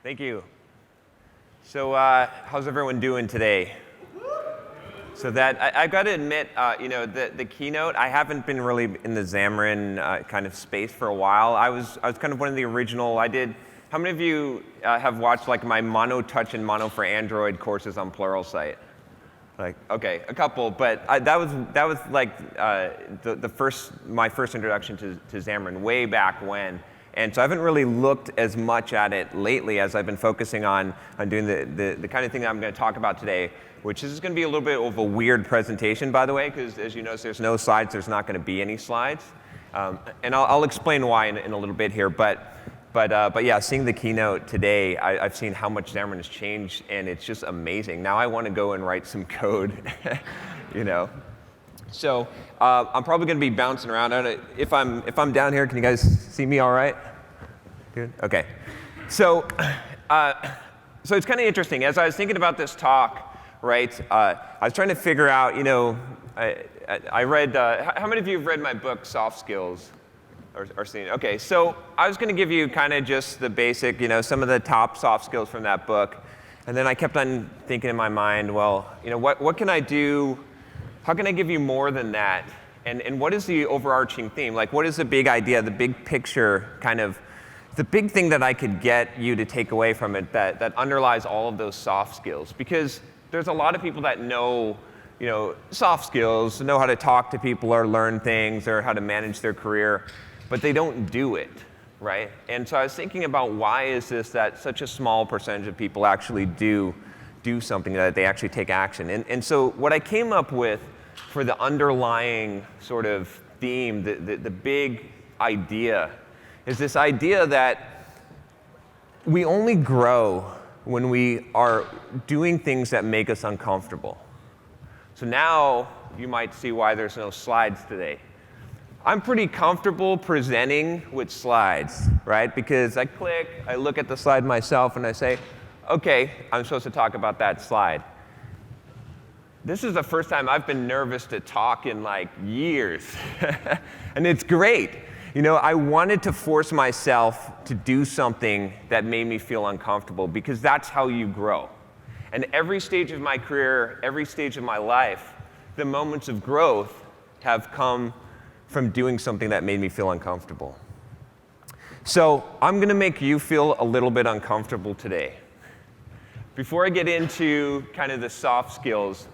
Thank you. So how's everyone doing today? So I've got to admit, the keynote, I haven't been really in the Xamarin kind of space for a while. I was kind of one of the original. How many of you have watched like my Mono Touch and Mono for Android courses on Pluralsight? Like, okay, a couple, but that was like my first introduction to Xamarin way back when. And so I haven't really looked as much at it lately as I've been focusing on doing the kind of thing that I'm going to talk about today, which is going to be a little bit of a weird presentation, by the way, because as you notice, there's no slides. There's not going to be any slides. And I'll explain why in a little bit here. But yeah, seeing the keynote today, I've seen how much Xamarin has changed, and it's just amazing. Now I want to go and write some code, So I'm probably going to be bouncing around. If I'm down here, can you guys see me all right? Good? Okay. So it's kind of interesting. As I was thinking about this talk, right, I was trying to figure out, I read, how many of you have read my book, Soft Skills? Or seen it? Okay, so I was going to give you kind of just the basic, some of the top soft skills from that book. And then I kept on thinking in my mind, well, what can I do? How can I give you more than that? And what is the overarching theme? Like, what is the big idea, the big picture, kind of the big thing that I could get you to take away from it that underlies all of those soft skills? Because there's a lot of people that know, soft skills, know how to talk to people or learn things or how to manage their career, but they don't do it, right? And so I was thinking about why is this that such a small percentage of people actually do something, that they actually take action. And so what I came up with for the underlying sort of theme, the big idea, is this idea that we only grow when we are doing things that make us uncomfortable. So now you might see why there's no slides today. I'm pretty comfortable presenting with slides, right? Because I click, I look at the slide myself, and I say, okay, I'm supposed to talk about that slide. This is the first time I've been nervous to talk in like years. And it's great. I wanted to force myself to do something that made me feel uncomfortable, because that's how you grow. And every stage of my career, every stage of my life, the moments of growth have come from doing something that made me feel uncomfortable. So I'm going to make you feel a little bit uncomfortable today. Before I get into kind of the soft skills,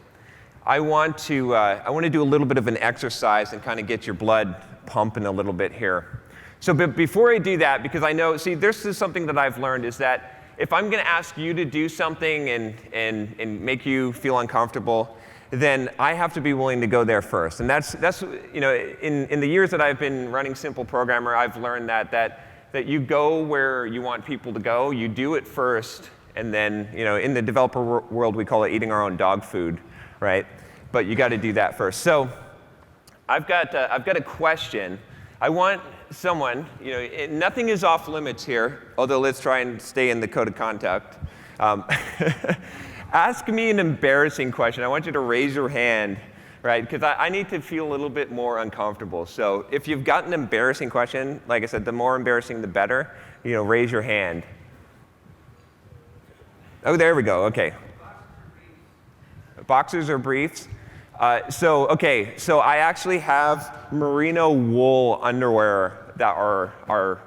I want to do a little bit of an exercise and kind of get your blood pumping a little bit here. So but before I do that, because I know, this is something that I've learned, is that if I'm going to ask you to do something and make you feel uncomfortable, then I have to be willing to go there first. And that's in the years that I've been running Simple Programmer, I've learned that you go where you want people to go, you do it first, and then, in the developer world, we call it eating our own dog food, right? But you got to do that first. So I've got a question. I want someone, nothing is off limits here, although let's try and stay in the code of conduct. Ask me an embarrassing question. I want you to raise your hand, right? Because I need to feel a little bit more uncomfortable. So if you've got an embarrassing question, like I said, the more embarrassing, the better. Raise your hand. Oh, there we go. Okay. Boxers or briefs? So I actually have merino wool underwear that are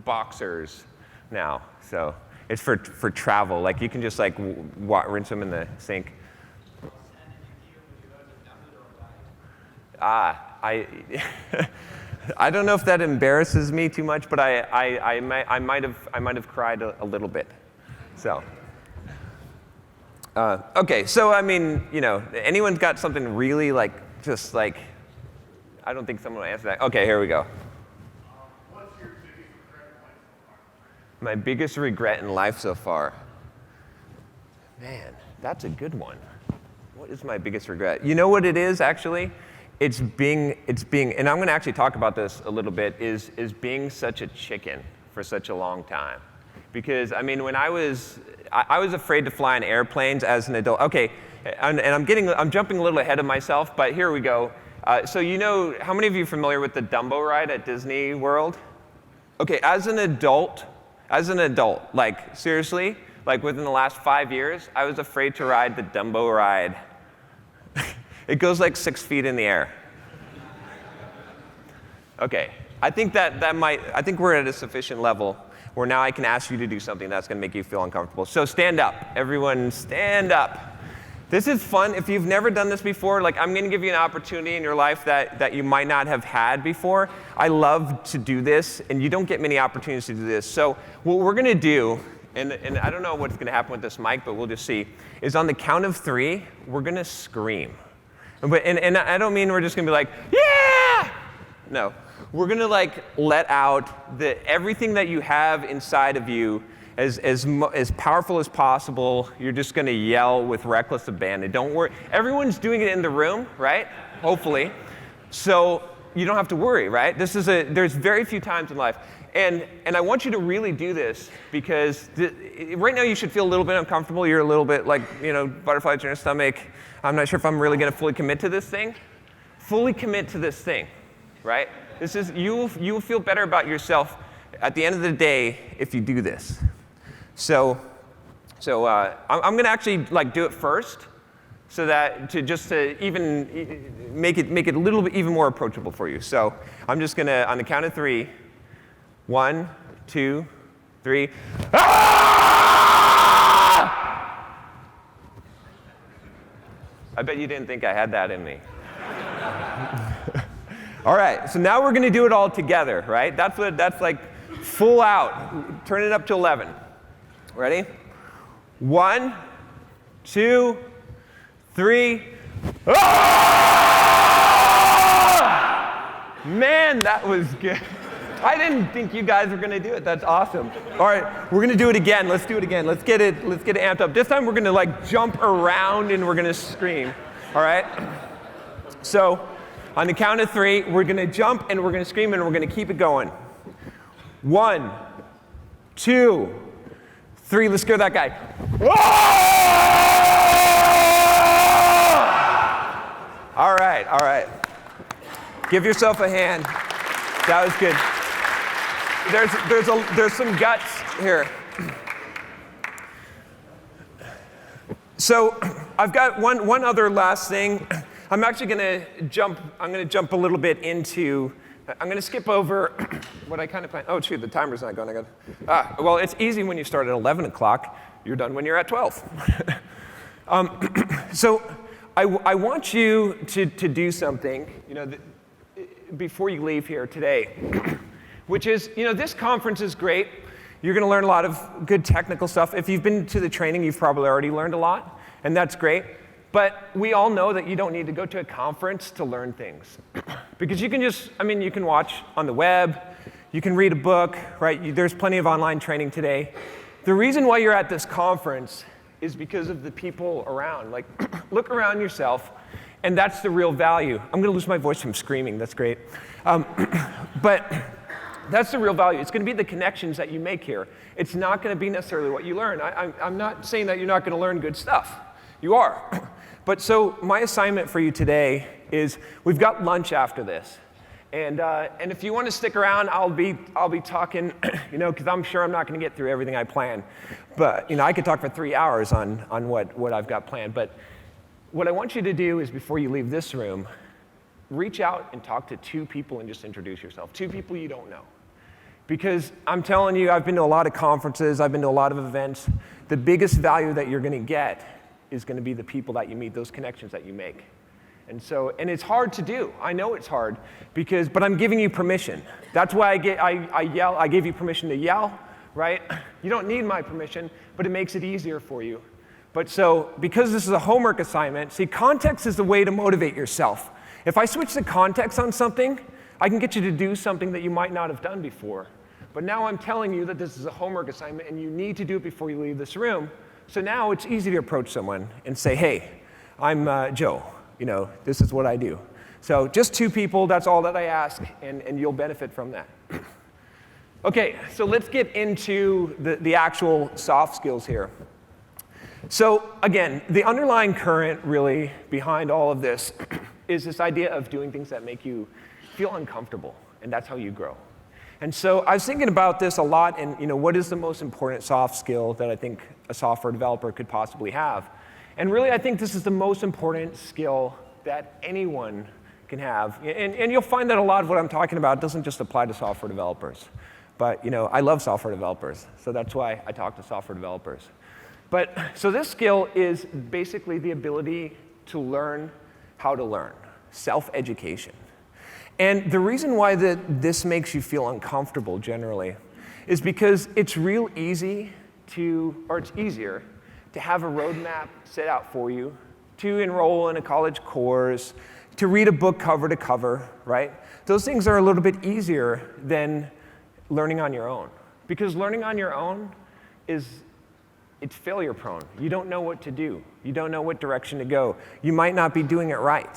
boxers now. So it's for travel. Like, you can just rinse them in the sink. I don't know if that embarrasses me too much, but I might have cried a little bit. So. Okay, so anyone's got something really I don't think someone will answer that. Okay, here we go. What's your biggest regret in life so far? My biggest regret in life so far? Man, that's a good one. What is my biggest regret? You know what it is, actually? It's being, and I'm going to actually talk about this a little bit, is being such a chicken for such a long time. Because, when I was afraid to fly on airplanes as an adult. Okay, and I'm jumping a little ahead of myself, but here we go. So how many of you are familiar with the Dumbo ride at Disney World? Okay, as an adult, As an adult, like seriously, like within the last 5 years, I was afraid to ride the Dumbo ride. It goes like 6 feet in the air. Okay, I think I think we're at a sufficient level where now I can ask you to do something that's gonna make you feel uncomfortable. So stand up, everyone stand up. This is fun. If you've never done this before, like I'm gonna give you an opportunity in your life that you might not have had before. I love to do this, and you don't get many opportunities to do this. So what we're gonna do, and I don't know what's gonna happen with this mic, but we'll just see, is on the count of 3, we're gonna scream. And I don't mean we're just gonna be like, yeah! No, we're gonna like let out everything that you have inside of you as powerful as possible. You're just gonna yell with reckless abandon. Don't worry, everyone's doing it in the room, right? Hopefully. So you don't have to worry, right? There's very few times in life. And I want you to really do this because right now you should feel a little bit uncomfortable. You're a little bit like, butterflies in your stomach. I'm not sure if I'm really gonna fully commit to this thing. Fully commit to this thing, right? You will feel better about yourself at the end of the day if you do this. So I'm gonna actually like do it first, so that to even make it a little bit even more approachable for you. So I'm just gonna, on the count of 3, 1, 2, 3. Ah! I bet you didn't think I had that in me. All right, so now we're gonna do it all together, right? That's like full out. Turn it up to 11. Ready? 1, 2, 3. Ah! Man, that was good. I didn't think you guys were gonna do it. That's awesome. All right, we're gonna do it again. Let's do it again. Let's get it amped up. This time we're gonna like jump around and we're gonna scream. All right? So on the count of 3, we're gonna jump and we're gonna scream and we're gonna keep it going. 1, 2, 3. Let's scare that guy. All right. Give yourself a hand. That was good. There's some guts here. So I've got one other last thing. I'm actually gonna jump a little bit into. I'm gonna skip over what I kind of planned. Oh shoot, the timer's not going. Well, it's easy when you start at 11 o'clock. You're done when you're at 12. So I want you to do something, before you leave here today, which is, this conference is great. You're gonna learn a lot of good technical stuff. If you've been to the training, you've probably already learned a lot, and that's great. But we all know that you don't need to go to a conference to learn things. Because you can you can watch on the web, you can read a book, right? There's plenty of online training today. The reason why you're at this conference is because of the people around. Like, look around yourself, and that's the real value. I'm gonna lose my voice from screaming, that's great. But that's the real value. It's gonna be the connections that you make here. It's not gonna be necessarily what you learn. I'm not saying that you're not gonna learn good stuff. You are. But so my assignment for you today is we've got lunch after this. And if you want to stick around, I'll be talking, because I'm sure I'm not going to get through everything I plan. But I could talk for 3 hours on what I've got planned. But what I want you to do is before you leave this room, reach out and talk to 2 people and just introduce yourself. 2 people you don't know. Because I'm telling you, I've been to a lot of conferences, I've been to a lot of events. The biggest value that you're going to get is going to be the people that you meet, those connections that you make. And it's hard to do. I know it's hard, but I'm giving you permission. That's why I yell. I gave you permission to yell, right? You don't need my permission, but it makes it easier for you. But so, because this is a homework assignment, see, context is the way to motivate yourself. If I switch the context on something, I can get you to do something that you might not have done before. But now I'm telling you that this is a homework assignment, and you need to do it before you leave this room. So now it's easy to approach someone and say, hey, I'm Joe. This is what I do. So just 2 people, that's all that I ask, and you'll benefit from that. Okay, so let's get into the actual soft skills here. So again, the underlying current really behind all of this is this idea of doing things that make you feel uncomfortable, and that's how you grow. And so I was thinking about this a lot, and what is the most important soft skill that I think a software developer could possibly have? And really, I think this is the most important skill that anyone can have. And you'll find that a lot of what I'm talking about doesn't just apply to software developers. But I love software developers, so that's why I talk to software developers. But so this skill is basically the ability to learn how to learn, self-education. And the reason why this makes you feel uncomfortable generally is because it's it's easier to have a roadmap set out for you, to enroll in a college course, to read a book cover to cover, right? Those things are a little bit easier than learning on your own. Because learning on your own it's failure prone. You don't know what to do. You don't know what direction to go. You might not be doing it right?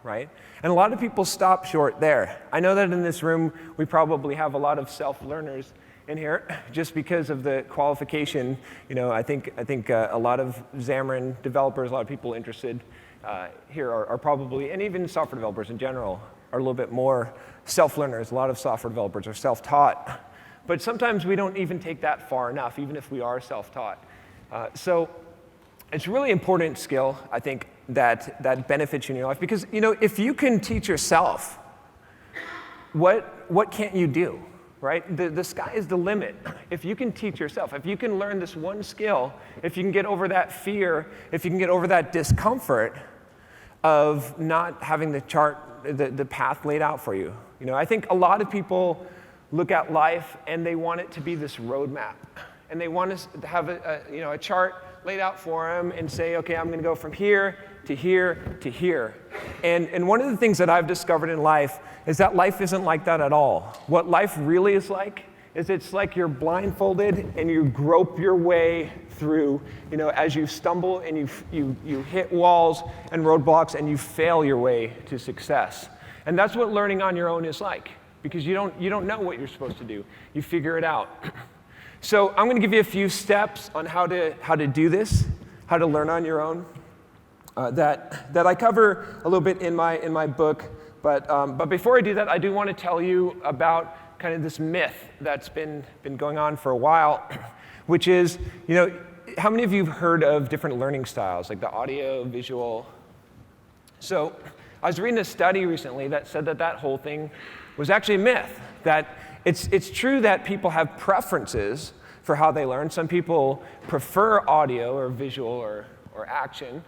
And a lot of people stop short there. I know that in this room, we probably have a lot of self-learners in here just because of the qualification. I think a lot of Xamarin developers, a lot of people interested here are probably, and even software developers in general, are a little bit more self-learners. A lot of software developers are self-taught. But sometimes we don't even take that far enough, even if we are self-taught. So it's a really important skill, I think, that benefits you in your life. Because, if you can teach yourself, what can't you do, right? The sky is the limit. If you can teach yourself, if you can learn this one skill, if you can get over that fear, if you can get over that discomfort of not having the path laid out for you. I think a lot of people look at life and they want it to be this roadmap. And they want to have a chart laid out for them and say, okay, I'm going to go from here to here to here. And one of the things that I've discovered in life is that life isn't like that at all. What life really is it's like you're blindfolded and you grope your way through, as you stumble and you hit walls and roadblocks and you fail your way to success. And that's what learning on your own is like, because you don't know what you're supposed to do. You figure it out. So I'm going to give you a few steps on how to do this, how to learn on your own, that I cover a little bit in my book. But before I do that, I do want to tell you about kind of this myth that's been going on for a while, which is, how many of you have heard of different learning styles, like the audio, visual? So I was reading a study recently that said that whole thing was actually a myth, that it's true that people have preferences for how they learn. Some people prefer audio or visual or action.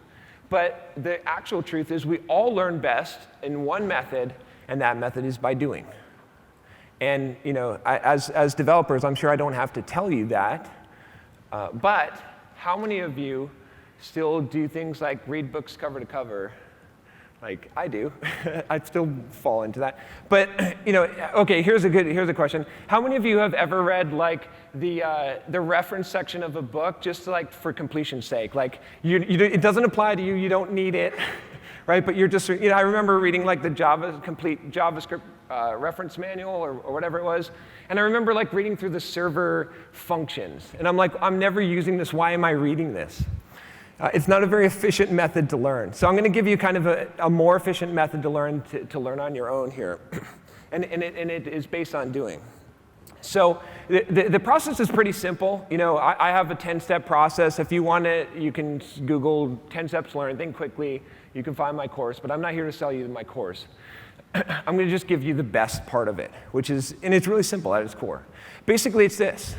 But the actual truth is we all learn best in one method, and that method is by doing. And as developers, I'm sure I don't have to tell you that. But how many of you still do things like read books cover to cover? Like I do. I still fall into that. But okay, here's a question. How many of you have ever read like the reference section of a book just like for completion's sake? Like it doesn't apply to you. You don't need it, right? But you're just I remember reading like the complete JavaScript reference manual or whatever it was, and I remember like reading through the server functions, and I'm like, I'm never using this. Why am I reading this? It's not a very efficient method to learn. So I'm going to give you kind of a more efficient method to learn on your own here. And it is based on doing. So the process is pretty simple. I have a 10-step process. If you want it, you can Google 10 steps to learn anything quickly. You can find my course, but I'm not here to sell you my course. I'm going to just give you the best part of it, and it's really simple at its core. Basically, it's this.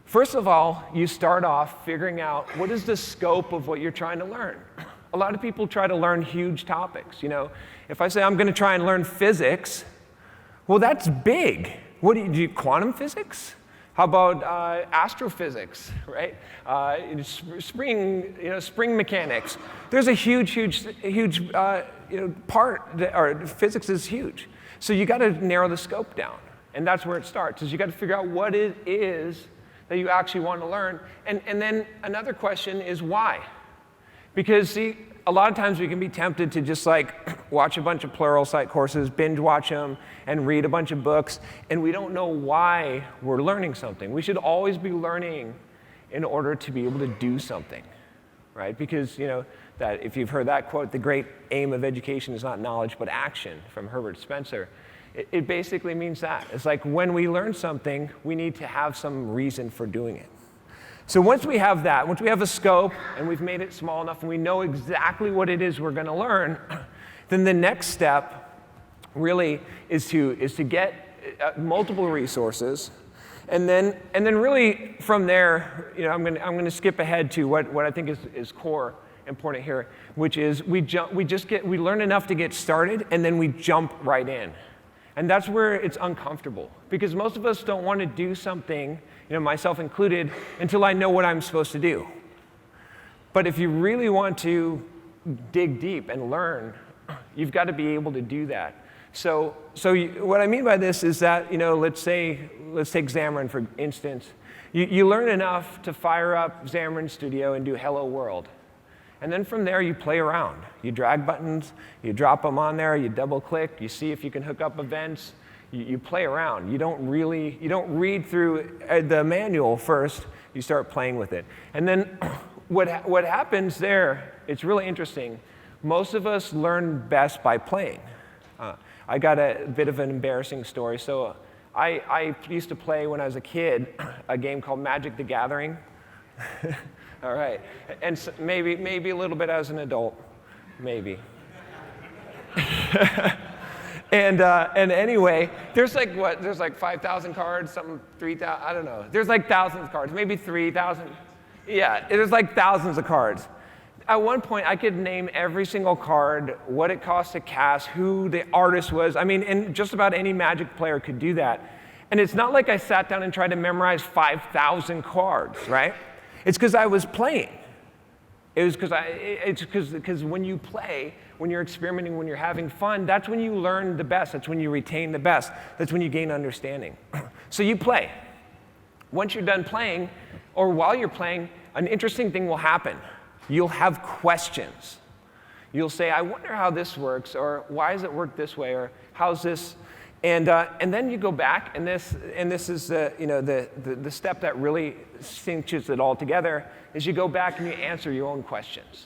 First of all, you start off figuring out what is the scope of what you're trying to learn. A lot of people try to learn huge topics. If I say I'm going to try and learn physics, well, that's big. What do you do? Quantum physics? How about astrophysics, right? Spring mechanics. There's a huge part, or physics is huge. So you got to narrow the scope down, and that's where it starts. Is you got to figure out what it is that you actually want to learn. And then another question is why? Because see, a lot of times we can be tempted to just like watch a bunch of Pluralsight courses, binge watch them, and read a bunch of books, and we don't know why we're learning something. We should always be learning in order to be able to do something, right? Because that if you've heard that quote, the great aim of education is not knowledge but action, from Herbert Spencer. It basically means that. It's like when we learn something, we need to have some reason for doing it. So once we have that, once we have a scope and we've made it small enough and we know exactly what it is we're going to learn, then the next step really is to get multiple resources, and then really from there, I'm going to skip ahead to what I think is core important here, which is we learn enough to get started, and then we jump right in. And that's where it's uncomfortable, because most of us don't want to do something, myself included, until I know what I'm supposed to do. But if you really want to dig deep and learn, you've got to be able to do that. So what I mean by this is that, let's take Xamarin for instance. You learn enough to fire up Xamarin Studio and do Hello World. And then from there, you play around. You drag buttons, you drop them on there, you double click, you see if you can hook up events, you play around. You don't read through the manual first, you start playing with it. And then what happens there, it's really interesting. Most of us learn best by playing. I got a bit of an embarrassing story. So I used to play when I was a kid a game called Magic the Gathering. All right, and so maybe a little bit as an adult, maybe. and anyway, there's like 5,000 cards, something 3,000, I don't know. There's like thousands of cards, maybe 3,000. Yeah, there's like thousands of cards. At one point, I could name every single card, what it cost to cast, who the artist was. And just about any Magic player could do that. And it's not like I sat down and tried to memorize 5,000 cards, right? It's because I was playing. It's because when you play, when you're experimenting, when you're having fun, that's when you learn the best. That's when you retain the best. That's when you gain understanding. So you play. Once you're done playing, or while you're playing, an interesting thing will happen. You'll have questions. You'll say, I wonder how this works, or why does it work this way, or how's this? And then you go back, and this is the step that really cinches it all together, is you go back and you answer your own questions.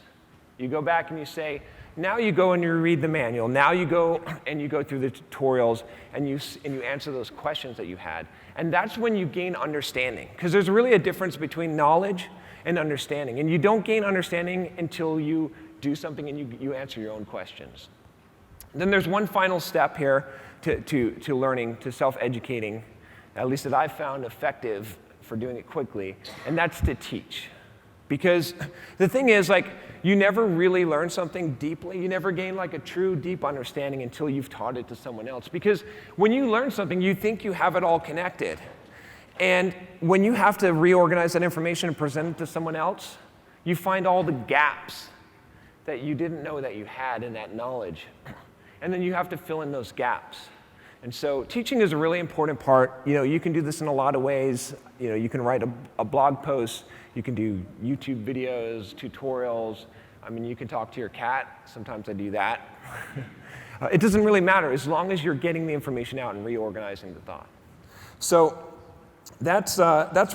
You go back and you say, now you go and you read the manual. Now you go and you go through the tutorials and you answer those questions that you had. And that's when you gain understanding, because there's really a difference between knowledge and understanding. And you don't gain understanding until you do something and you answer your own questions. Then there's one final step here to learning, to self-educating, at least that I've found effective for doing it quickly, and that's to teach. Because the thing is, you never really learn something deeply. You never gain a true deep understanding until you've taught it to someone else. Because when you learn something, you think you have it all connected. And when you have to reorganize that information and present it to someone else, you find all the gaps that you didn't know that you had in that knowledge. And then you have to fill in those gaps. And so teaching is a really important part. You can do this in a lot of ways. You can write a blog post. You can do YouTube videos, tutorials. You can talk to your cat. Sometimes I do that. It doesn't really matter as long as you're getting the information out and reorganizing the thought. So that's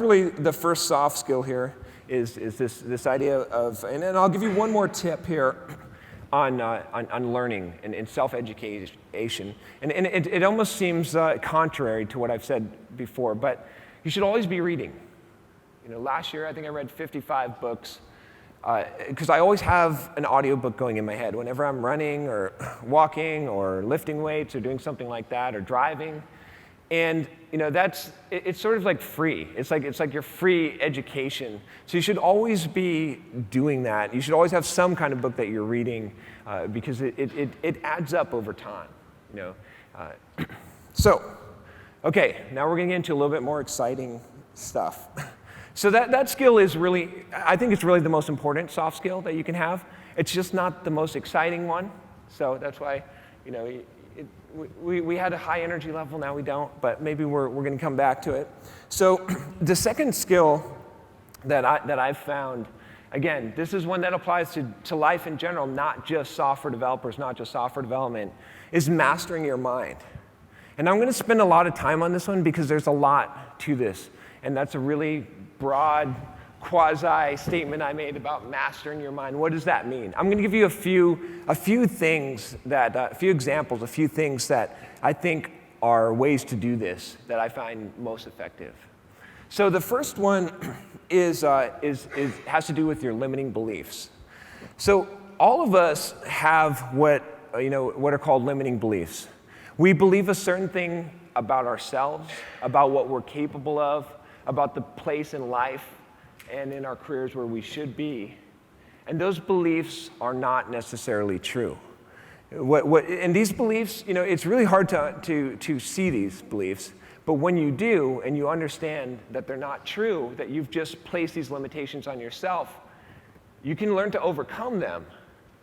really the first soft skill here is this idea of, and then I'll give you one more tip here on learning and self-education. And it almost seems contrary to what I've said before, but you should always be reading. Last year I think I read 55 books because I always have an audiobook going in my head whenever I'm running or walking or lifting weights or doing something like that or driving. And it's sort of like free. It's like your free education. So you should always be doing that. You should always have some kind of book that you're reading because it adds up over time. So, okay, now we're going to get into a little bit more exciting stuff. So that skill is really, I think it's really the most important soft skill that you can have. It's just not the most exciting one. So that's why, we had a high energy level, now we don't, but maybe we're going to come back to it. So the second skill that I've found, again, this is one that applies to life in general, not just software developers, not just software development, is mastering your mind. And I'm going to spend a lot of time on this one because there's a lot to this. And that's a really broad quasi-statement I made about mastering your mind. What does that mean? I'm going to give you a few things that, a few examples, a few things that I think are ways to do this that I find most effective. So the first one has to do with your limiting beliefs. So all of us have what are called limiting beliefs. We believe a certain thing about ourselves, about what we're capable of, about the place in life and in our careers where we should be. And those beliefs are not necessarily true. And these beliefs, it's really hard to see these beliefs, but when you do and you understand that they're not true, that you've just placed these limitations on yourself, you can learn to overcome them.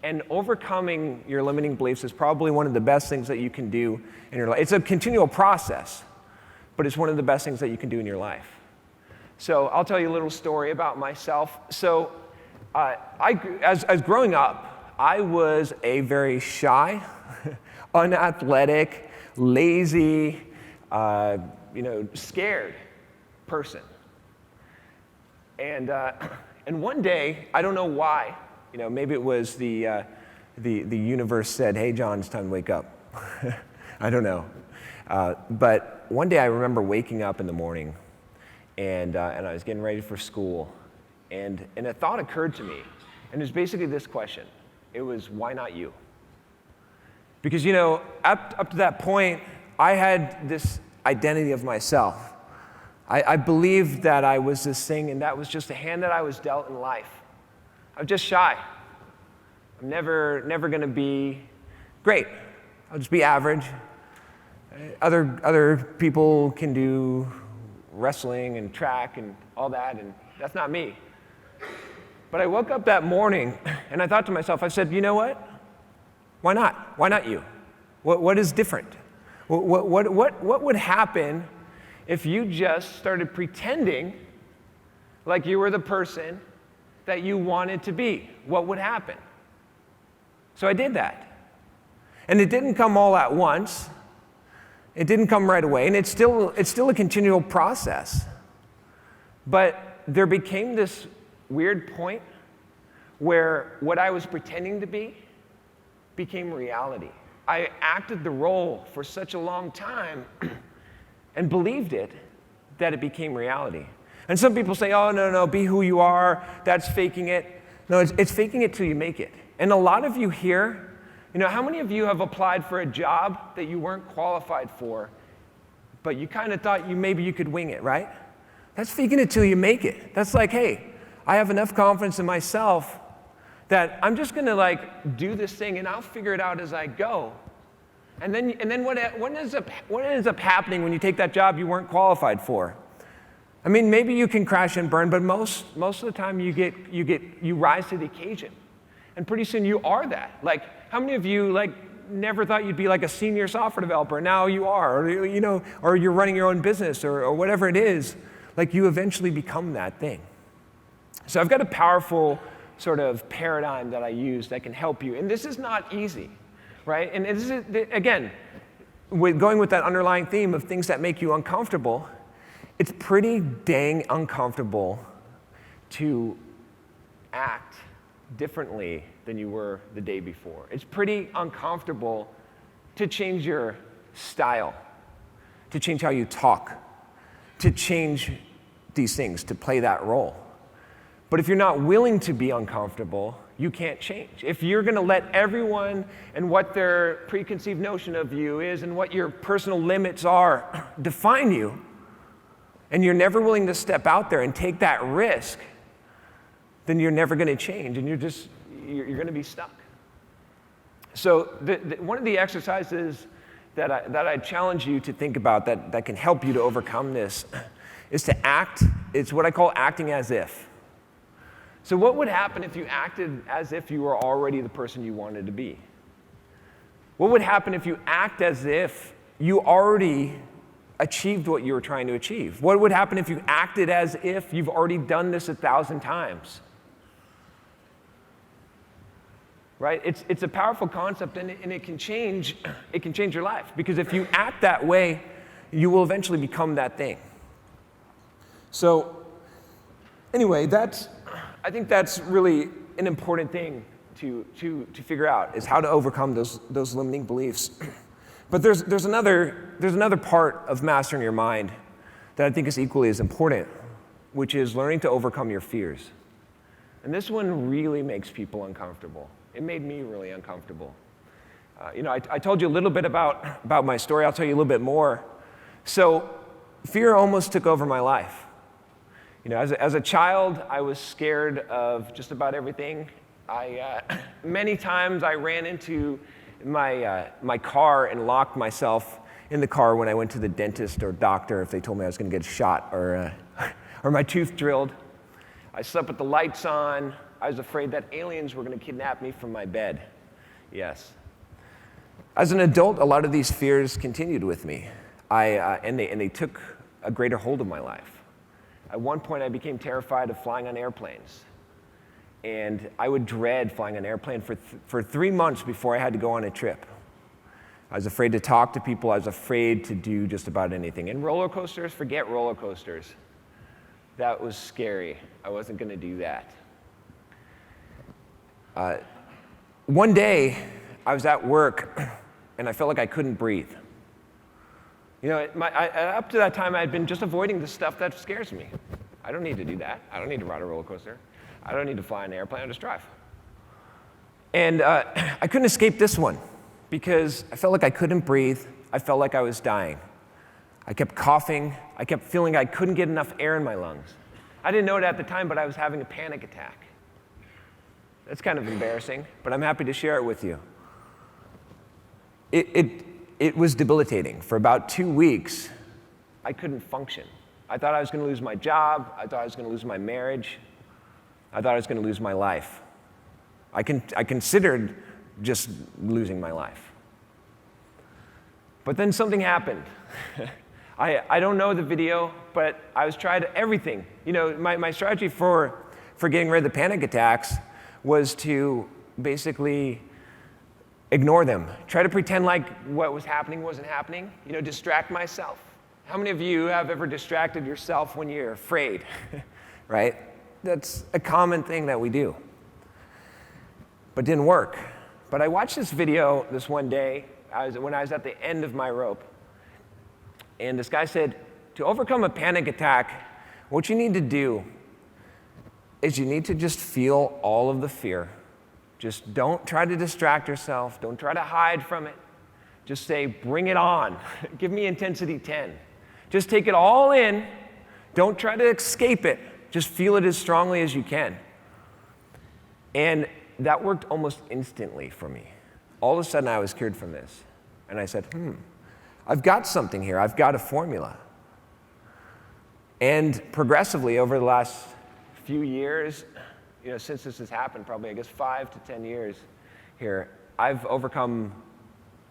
And overcoming your limiting beliefs is probably one of the best things that you can do in your life. It's a continual process, but it's one of the best things that you can do in your life. So I'll tell you a little story about myself. So as growing up, I was a very shy, unathletic, lazy, scared person. And one day, I don't know why, maybe it was the universe said, "Hey, John, it's time to wake up." I don't know. But one day I remember waking up in the morning, and I was getting ready for school, and a thought occurred to me, and it was basically this question. It was, why not you? Because, up to that point, I had this identity of myself. I believed that I was this thing, and that was just a hand that I was dealt in life. I'm just shy. I'm never going to be great. I'll just be average. Other people can do wrestling and track and all that, and that's not me. But I woke up that morning, and I thought to myself, I said, you know what? Why not? Why not you? What is different? What would happen if you just started pretending like you were the person that you wanted to be? What would happen? So I did that. And it didn't come all at once. It didn't come right away, and it's still a continual process. But there became this weird point where what I was pretending to be became reality. I acted the role for such a long time and believed it that it became reality. And some people say, oh, no, be who you are, that's faking it. No, it's faking it till you make it. And a lot of you here, how many of you have applied for a job that you weren't qualified for, but you kind of thought maybe you could wing it, right? That's faking it till you make it. That's like, hey, I have enough confidence in myself that I'm just going to do this thing and I'll figure it out as I go. And then what ends up happening when you take that job you weren't qualified for? I mean, maybe you can crash and burn, but most of the time you rise to the occasion. And pretty soon you are that. How many of you never thought you'd be a senior software developer? Now you are, or you're running your own business or whatever it is. You eventually become that thing. So I've got a powerful sort of paradigm that I use that can help you. And this is not easy, right? And this is, again, going with that underlying theme of things that make you uncomfortable, it's pretty dang uncomfortable to act differently than you were the day before. It's pretty uncomfortable to change your style, to change how you talk, to change these things, to play that role. But if you're not willing to be uncomfortable, you can't change. If you're going to let everyone and what their preconceived notion of you is and what your personal limits are define you, and you're never willing to step out there and take that risk, then you're never going to change, and you're going to be stuck. So one of the exercises that I challenge you to think about that can help you to overcome this is to act. It's what I call acting as if. So what would happen if you acted as if you were already the person you wanted to be? What would happen if you act as if you already achieved what you were trying to achieve? What would happen if you acted as if you've already done this 1,000 times? Right? It's a powerful concept, and it can change your life. Because if you act that way, you will eventually become that thing. So anyway, I think that's really an important thing to figure out, is how to overcome those limiting beliefs. But there's another part of mastering your mind that I think is equally as important, which is learning to overcome your fears. And this one really makes people uncomfortable. It made me really uncomfortable. I told you a little bit about my story. I'll tell you a little bit more. So fear almost took over my life. As a child, I was scared of just about everything. Many times I ran into my car and locked myself in the car when I went to the dentist or doctor if they told me I was going to get a shot or my tooth drilled. I slept with the lights on. I was afraid that aliens were going to kidnap me from my bed. Yes. As an adult, a lot of these fears continued with me, and they took a greater hold of my life. At one point, I became terrified of flying on airplanes. And I would dread flying on an airplane for 3 months before I had to go on a trip. I was afraid to talk to people. I was afraid to do just about anything. And roller coasters, forget roller coasters. That was scary. I wasn't going to do that. One day, I was at work, and I felt like I couldn't breathe. Up to that time, I had been just avoiding the stuff that scares me. I don't need to do that. I don't need to ride a roller coaster. I don't need to fly an airplane. I'll just drive. And I couldn't escape this one because I felt like I couldn't breathe. I felt like I was dying. I kept coughing. I kept feeling I couldn't get enough air in my lungs. I didn't know it at the time, but I was having a panic attack. That's kind of embarrassing, but I'm happy to share it with you. It was debilitating. For about 2 weeks, I couldn't function. I thought I was going to lose my job. I thought I was going to lose my marriage. I thought I was going to lose my life. I considered just losing my life. But then something happened. I don't know the video, but I was trying everything. My strategy for getting rid of the panic attacks was to basically ignore them. Try to pretend like what was happening wasn't happening. Distract myself. How many of you have ever distracted yourself when you're afraid, right? That's a common thing that we do. But didn't work. But I watched this video this one day when I was at the end of my rope. And this guy said, to overcome a panic attack, what you need to do is you need to just feel all of the fear. Just don't try to distract yourself. Don't try to hide from it. Just say, bring it on. Give me intensity 10. Just take it all in. Don't try to escape it. Just feel it as strongly as you can. And that worked almost instantly for me. All of a sudden, I was cured from this. And I said, I've got something here. I've got a formula. And progressively, over the last few years, since this has happened, probably, I guess, 5 to 10 years here, I've overcome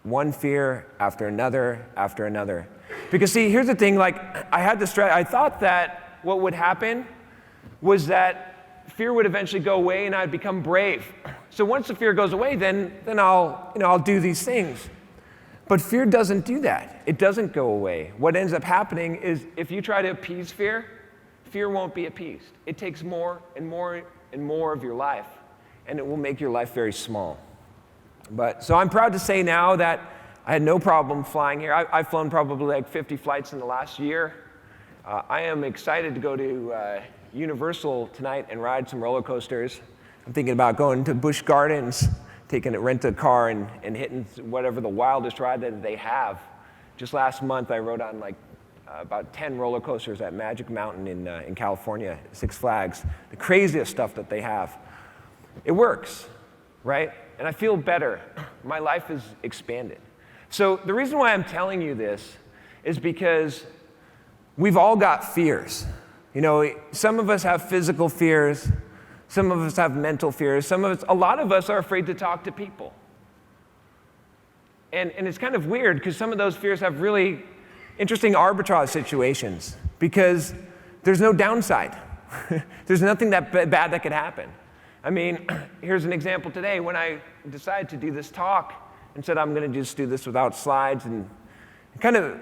one fear after another after another. Because, see, here's the thing, I thought that what would happen was that fear would eventually go away and I'd become brave. So once the fear goes away, then I'll do these things. But fear doesn't do that. It doesn't go away. What ends up happening is if you try to appease fear, fear won't be appeased. It takes more and more and more of your life, and it will make your life very small. So I'm proud to say now that I had no problem flying here. I've flown probably like 50 flights in the last year. I am excited to go to Universal tonight and ride some roller coasters. I'm thinking about going to Busch Gardens, rent a car and hitting whatever the wildest ride that they have. Just last month, I rode on about 10 roller coasters at Magic Mountain in California, Six Flags. The craziest stuff that they have. It works, right? And I feel better. My life is expanded. So the reason why I'm telling you this is because we've all got fears. Some of us have physical fears. Some of us have mental fears. A lot of us are afraid to talk to people. And it's kind of weird because some of those fears have really interesting arbitrage situations because there's no downside. There's nothing that bad that could happen. I mean, here's an example today. When I decided to do this talk and said I'm going to just do this without slides and kind of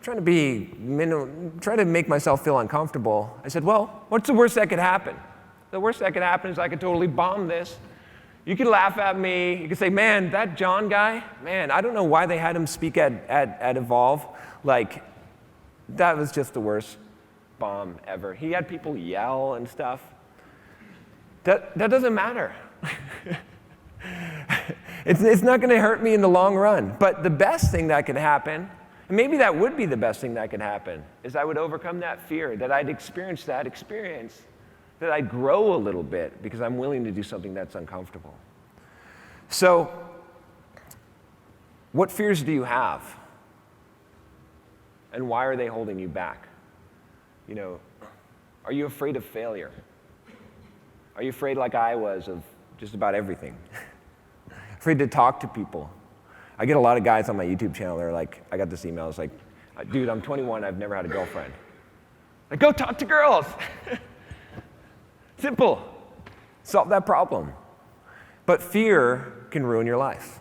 trying to make myself feel uncomfortable. I said, well, what's the worst that could happen? The worst that could happen is I could totally bomb this. You could laugh at me. You could say, man, that John guy, man, I don't know why they had him speak at Evolve. Like, that was just the worst bomb ever. He had people yell and stuff. That doesn't matter. It's not going to hurt me in the long run. But the best thing that could happen, and maybe that would be the best thing that could happen, is I would overcome that fear, that I'd experience that experience, that I'd grow a little bit because I'm willing to do something that's uncomfortable. So, what fears do you have? And why are they holding you back? Are you afraid of failure? Are you afraid, like I was, of just about everything? Afraid to talk to people? I get a lot of guys on my YouTube channel, they're like, I got this email, it's like, dude, I'm 21, I've never had a girlfriend. Like, go talk to girls. Simple. Solve that problem. But fear can ruin your life.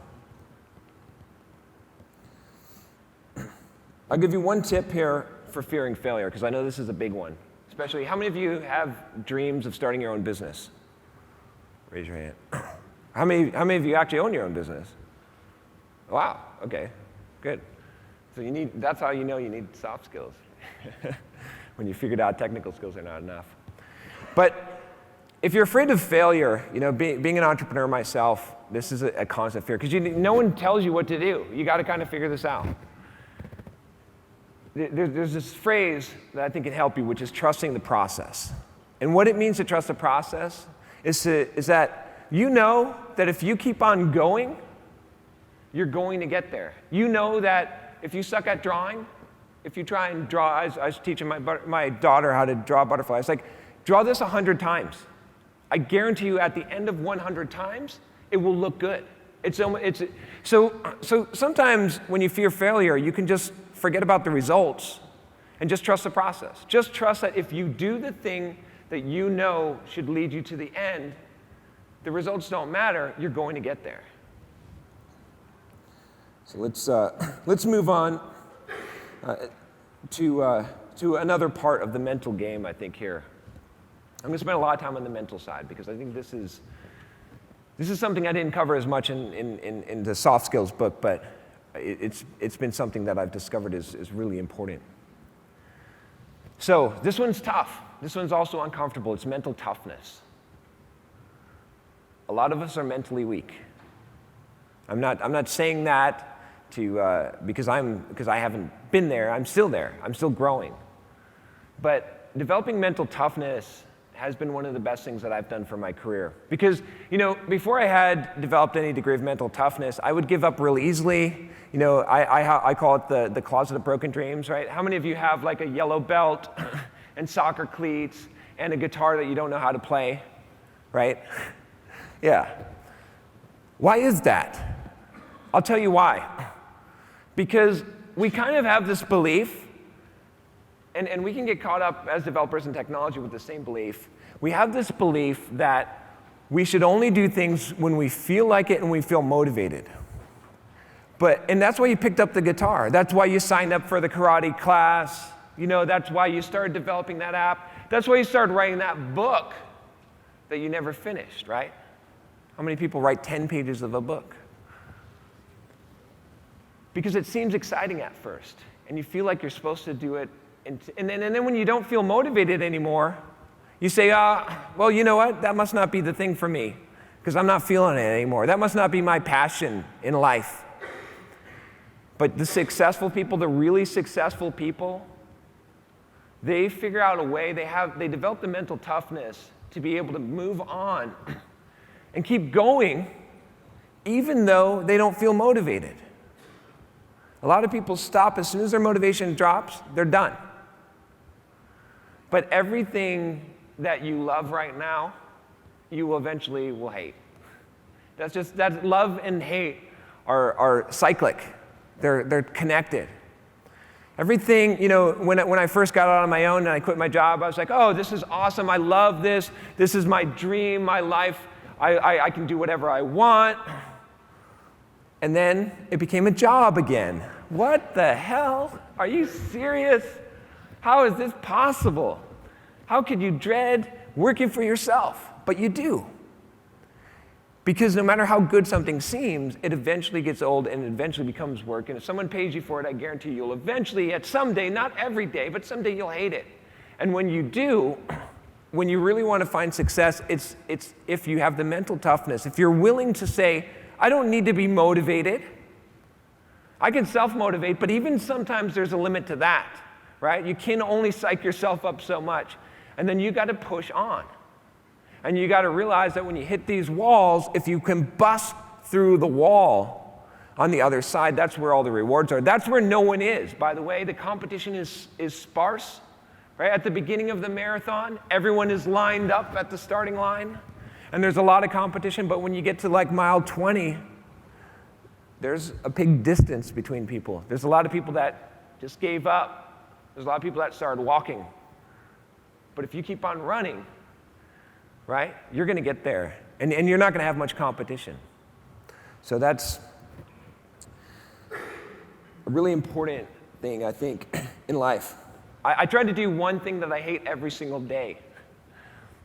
I'll give you one tip here for fearing failure, because I know this is a big one. Especially, how many of you have dreams of starting your own business? Raise your hand. How many of you actually own your own business? Wow, okay, good. So that's how you know you need soft skills. When you figured out technical skills are not enough. But if you're afraid of failure, being an entrepreneur myself, this is a constant fear, because no one tells you what to do. You got to kind of figure this out. There's this phrase that I think can help you, which is trusting the process. And what it means to trust the process is that you know that if you keep on going, you're going to get there. You know that if you suck at drawing, if you try and draw, I was teaching my daughter how to draw butterflies, like, draw this 100 times. I guarantee you at the end of 100 times, it will look good. So sometimes when you fear failure, you can just forget about the results and just trust the process. Just trust that if you do the thing that you know should lead you to the end, the results don't matter, you're going to get there. So let's move on to another part of the mental game, I think, here. I'm going to spend a lot of time on the mental side because I think this is something I didn't cover as much in the soft skills book, but it's been something that I've discovered is really important. So this one's tough. This one's also uncomfortable. It's mental toughness. A lot of us are mentally weak. I'm not saying that because I haven't been there. I'm still there. I'm still growing. But developing mental toughness has been one of the best things that I've done for my career. Because, before I had developed any degree of mental toughness, I would give up real easily. I call it the closet of broken dreams, right? How many of you have like a yellow belt and soccer cleats and a guitar that you don't know how to play, right? Yeah. Why is that? I'll tell you why. Because we kind of have this belief, and we can get caught up as developers in technology with the same belief. We have this belief that we should only do things when we feel like it and we feel motivated. And that's why you picked up the guitar. That's why you signed up for the karate class. That's why you started developing that app. That's why you started writing that book that you never finished, right? How many people write 10 pages of a book? Because it seems exciting at first, and you feel like you're supposed to do it. And then when you don't feel motivated anymore, you say, well, you know what? That must not be the thing for me, because I'm not feeling it anymore. That must not be my passion in life. But the successful people, the really successful people, they figure out a way, they develop the mental toughness to be able to move on and keep going even though they don't feel motivated. A lot of people stop as soon as their motivation drops, they're done. But everything that you love right now, you will eventually hate. That love and hate are cyclic. They're connected. Everything, when I first got out on my own and I quit my job, I was like, oh, this is awesome. I love this. This is my dream, my life. I can do whatever I want. And then it became a job again. what the hell? Are you serious? How is this possible? How could you dread working for yourself? But you do. Because no matter how good something seems, it eventually gets old and it eventually becomes work. And if someone pays you for it, I guarantee you'll eventually, at some day, not every day, but someday you'll hate it. And when you do, when you really want to find success, it's if you have the mental toughness, if you're willing to say, I don't need to be motivated. I can self-motivate, but even sometimes there's a limit to that, right? You can only psych yourself up so much. And then you got to push on. And you got to realize that when you hit these walls, if you can bust through the wall on the other side, that's where all the rewards are. That's where no one is. By the way, the competition is sparse. Right? At the beginning of the marathon, everyone is lined up at the starting line. And there's a lot of competition, but when you get to like mile 20, there's a big distance between people. There's a lot of people that just gave up. There's a lot of people that started walking. But if you keep on running, right, you're going to get there. And you're not going to have much competition. So that's a really important thing, I think, in life. I try to do one thing that I hate every single day.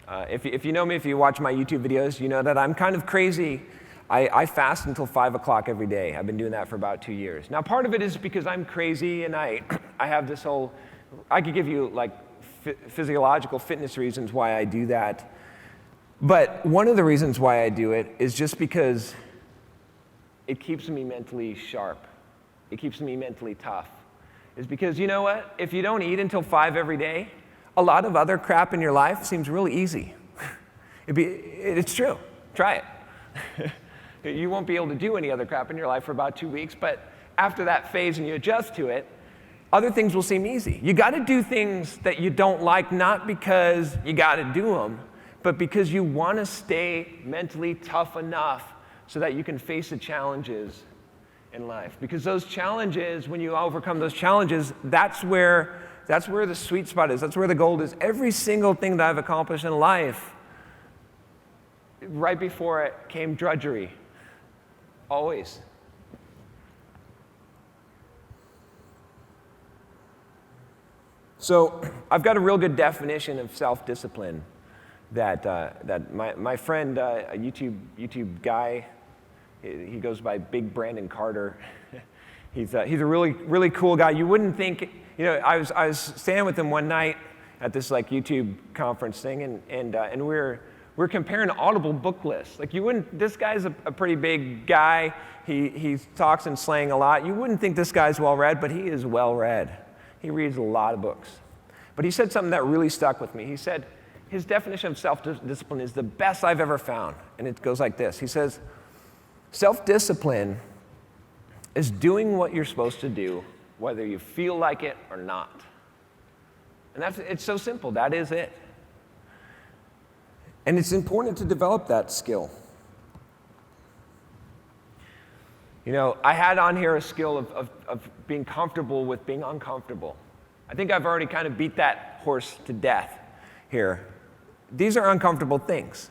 If you know me, if you watch my YouTube videos, you know that I'm kind of crazy. I fast until 5 o'clock every day. I've been doing that for about 2 years. Now, part of it is because I'm crazy and I have this whole, I could give you like physiological fitness reasons why I do that. But one of the reasons why I do it is just because it keeps me mentally sharp. It keeps me mentally tough. Is because, you know what? If you don't eat until 5 every day, a lot of other crap in your life seems really easy. It's true. Try it. You won't be able to do any other crap in your life for about 2 weeks, but after that phase and you adjust to it, other things will seem easy. You got to do things that you don't like, not because you got to do them, but because you want to stay mentally tough enough so that you can face the challenges in life. Because those challenges, when you overcome those challenges, that's where the sweet spot is. That's where the gold is. Every single thing that I've accomplished in life, right before it came drudgery. Always. So I've got a real good definition of self-discipline that my friend, a YouTube guy, he goes by Big Brandon Carter. He's a really cool guy. You wouldn't think, you know, I was standing with him one night at this like YouTube conference thing, and we're comparing Audible book lists. Like you wouldn't, this guy's a pretty big guy. He talks in slang a lot. You wouldn't think this guy's well-read, but he is well-read. He reads a lot of books. But he said something that really stuck with me. He said his definition of self-discipline is the best I've ever found. And it goes like this. He says, self-discipline is doing what you're supposed to do, whether you feel like it or not. And it's so simple. That is it. And it's important to develop that skill. You know, I had on here a skill of being comfortable with being uncomfortable. I think I've already kind of beat that horse to death here. These are uncomfortable things.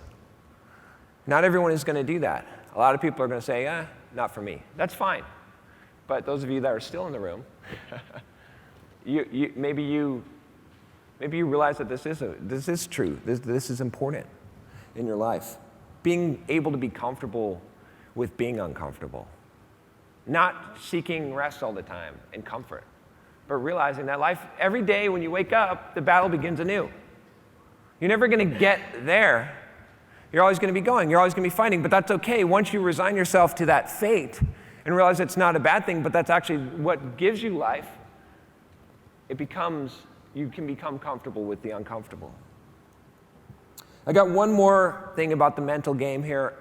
Not everyone is going to do that. A lot of people are going to say, not for me. That's fine. But those of you that are still in the room, maybe you realize that this is true. This is important in your life. Being able to be comfortable with being uncomfortable. Not seeking rest all the time and comfort, but realizing that life, every day when you wake up, the battle begins anew. You're never going to get there. You're always going to be going. You're always going to be fighting, but that's okay. Once you resign yourself to that fate and realize it's not a bad thing, but that's actually what gives you life, you can become comfortable with the uncomfortable. I got one more thing about the mental game here,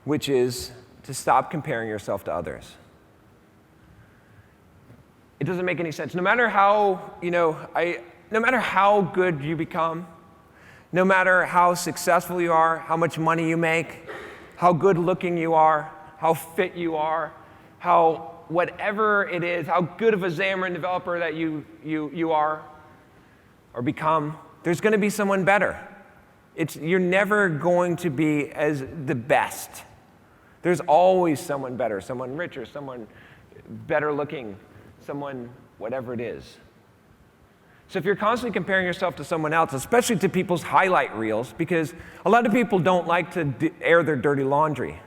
which is to stop comparing yourself to others. It doesn't make any sense. No matter how, no matter how good you become, no matter how successful you are, how much money you make, how good looking you are, how fit you are, how whatever it is, how good of a Xamarin developer that you are or become, there's going to be someone better. You're never going to be as the best. There's always someone better, someone richer, someone better looking, someone, whatever it is. So if you're constantly comparing yourself to someone else, especially to people's highlight reels, because a lot of people don't like to air their dirty laundry.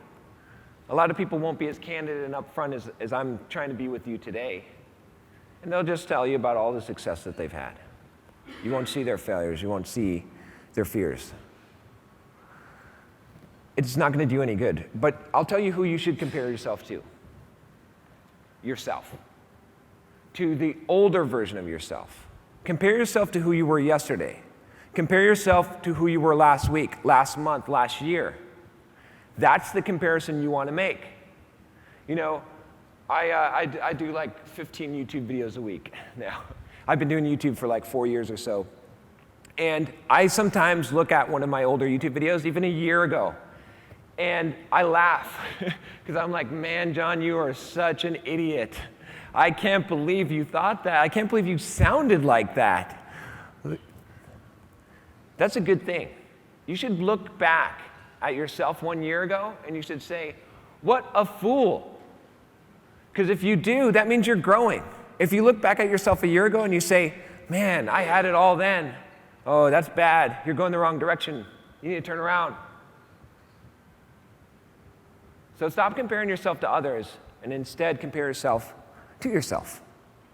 A lot of people won't be as candid and upfront as I'm trying to be with you today. And they'll just tell you about all the success that they've had. You won't see their failures. You won't see their fears. It's not going to do any good. But I'll tell you who you should compare yourself to. Yourself. To the older version of yourself. Compare yourself to who you were yesterday. Compare yourself to who you were last week, last month, last year. That's the comparison you want to make. You know, I do like 15 YouTube videos a week now. I've been doing YouTube for like 4 years or so. And I sometimes look at one of my older YouTube videos, even a year ago, and I laugh because I'm like, man, John, you are such an idiot. I can't believe you thought that. I can't believe you sounded like that. That's a good thing. You should look back at yourself 1 year ago and you should say, what a fool. Because if you do, that means you're growing. If you look back at yourself a year ago and you say, man, I had it all then. Oh, that's bad. You're going the wrong direction. You need to turn around. So stop comparing yourself to others and instead compare yourself to yourself,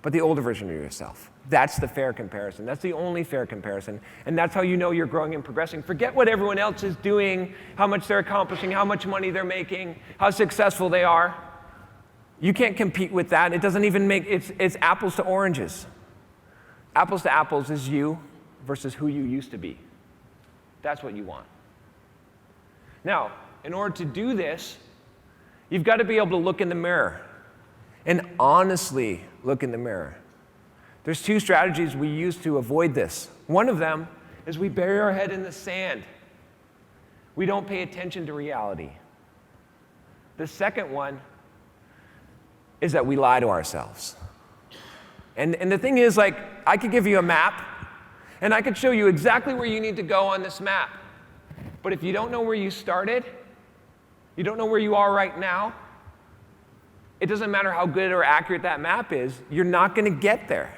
but the older version of yourself. That's the fair comparison. That's the only fair comparison. And that's how you know you're growing and progressing. Forget what everyone else is doing, how much they're accomplishing, how much money they're making, how successful they are. You can't compete with that. It doesn't even make, it's apples to oranges. Apples to apples is you versus who you used to be. That's what you want. Now, in order to do this, you've got to be able to look in the mirror and honestly look in the mirror. There's 2 strategies we use to avoid this. One of them is we bury our head in the sand. We don't pay attention to reality. The second one is that we lie to ourselves. And the thing is, like, I could give you a map, and I could show you exactly where you need to go on this map. But if you don't know where you started, you don't know where you are right now, it doesn't matter how good or accurate that map is, you're not going to get there.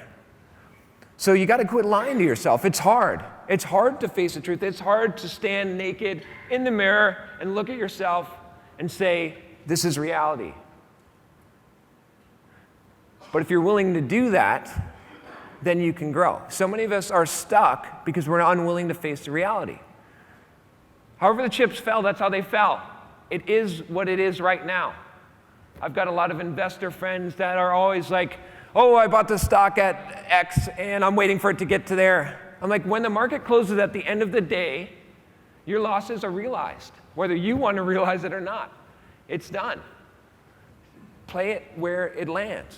So you got to quit lying to yourself. It's hard. It's hard to face the truth. It's hard to stand naked in the mirror and look at yourself and say, this is reality. But if you're willing to do that, then you can grow. So many of us are stuck because we're unwilling to face the reality. However the chips fell, that's how they fell. It is what it is right now. I've got a lot of investor friends that are always like, oh, I bought the stock at X and I'm waiting for it to get to there. I'm like, when the market closes at the end of the day, your losses are realized, whether you want to realize it or not. It's done. Play it where it lands.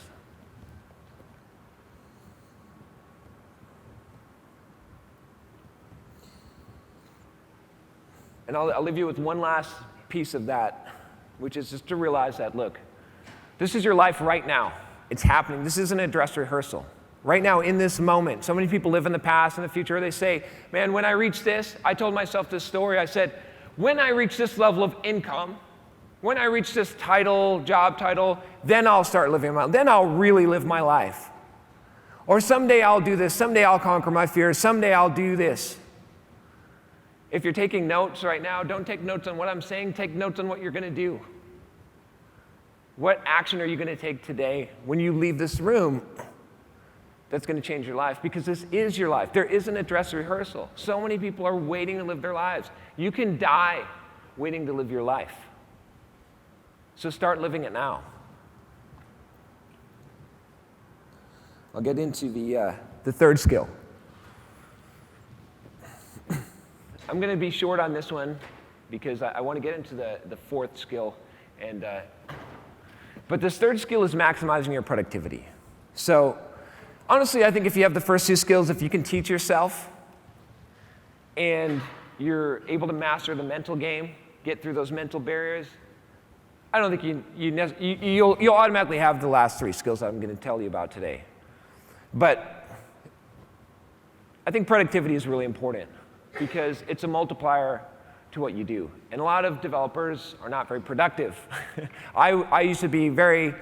And I'll leave you with one last piece of that, which is just to realize that, look, this is your life right now. It's happening. This isn't a dress rehearsal. Right now, in this moment, so many people live in the past and the future. They say, man, when I reach this, I told myself this story. I said, when I reach this level of income, when I reach this title, job title, then I'll start living my life. Then I'll really live my life. Or someday I'll do this. Someday I'll conquer my fears. Someday I'll do this. If you're taking notes right now, don't take notes on what I'm saying. Take notes on what you're going to do. What action are you going to take today when you leave this room that's going to change your life? Because this is your life. There isn't a dress rehearsal. So many people are waiting to live their lives. You can die waiting to live your life. So start living it now. I'll get into the third skill. I'm going to be short on this one because I want to get into the fourth skill. But this third skill is maximizing your productivity. So honestly, I think if you have the first 2 skills, if you can teach yourself and you're able to master the mental game, get through those mental barriers, I don't think you'll automatically have the last 3 skills that I'm going to tell you about today. But I think productivity is really important because it's a multiplier to what you do. And a lot of developers are not very productive. I used to be very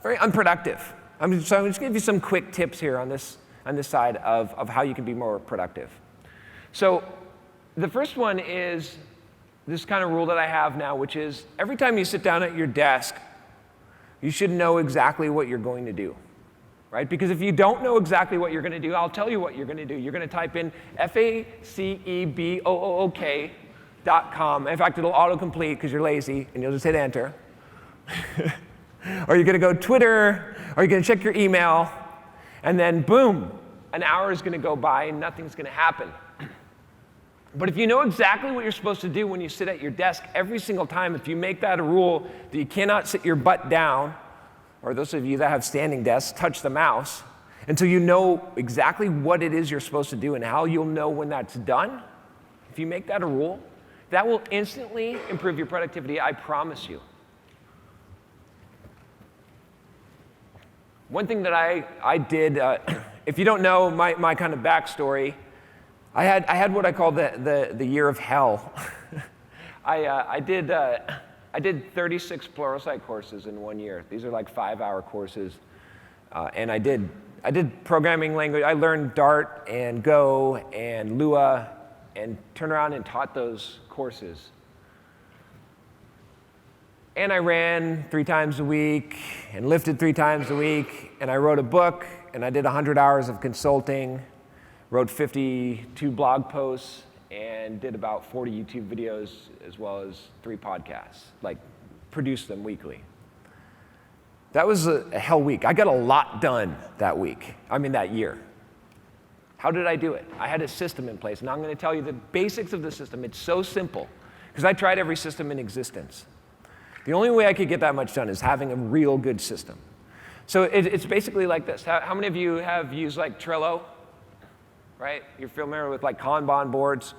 very unproductive. So I'm just going to give you some quick tips here on this side of how you can be more productive. So the first one is this kind of rule that I have now, which is every time you sit down at your desk, you should know exactly what you're going to do, right? Because if you don't know exactly what you're going to do, I'll tell you what you're going to do. You're going to type in FACEBOOK.com. In fact, it'll autocomplete because you're lazy, and you'll just hit enter. Or you're going to go Twitter, or you're going to check your email, and then boom, an hour is going to go by and nothing's going to happen. But if you know exactly what you're supposed to do when you sit at your desk every single time, if you make that a rule that you cannot sit your butt down, or those of you that have standing desks, touch the mouse, until you know exactly what it is you're supposed to do and how you'll know when that's done, if you make that a rule, that will instantly improve your productivity, I promise you. One thing that I did, if you don't know my kind of backstory, I had what I call the year of hell. I did 36 Pluralsight courses in 1 year. These are like 5-hour courses, and I did programming language. I learned Dart and Go and Lua, and turned around and taught those courses. And I ran 3 times a week and lifted 3 times a week, and I wrote a book, and I did 100 hours of consulting. Wrote 52 blog posts and did about 40 YouTube videos as well as 3 podcasts, like produced them weekly. That was a hell week. I got a lot done that year. How did I do it? I had a system in place, and I'm going to tell you the basics of the system. It's so simple, because I tried every system in existence. The only way I could get that much done is having a real good system. So it's basically like this. How many of you have used like Trello? Right? You're familiar with like Kanban boards.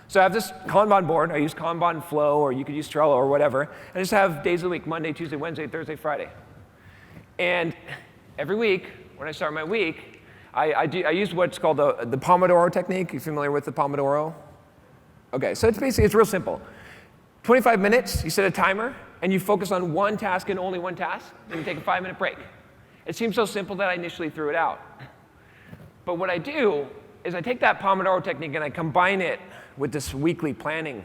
So I have this Kanban board. I use Kanban Flow, or you could use Trello or whatever. I just have days of the week: Monday, Tuesday, Wednesday, Thursday, Friday. And every week, when I start my week, I use what's called the Pomodoro technique. You familiar with the Pomodoro? Okay, so it's real simple. 25 minutes, you set a timer, and you focus on one task and only one task, and you take a 5-minute break. It seems so simple that I initially threw it out. But what I do is I take that Pomodoro technique and I combine it with this weekly planning.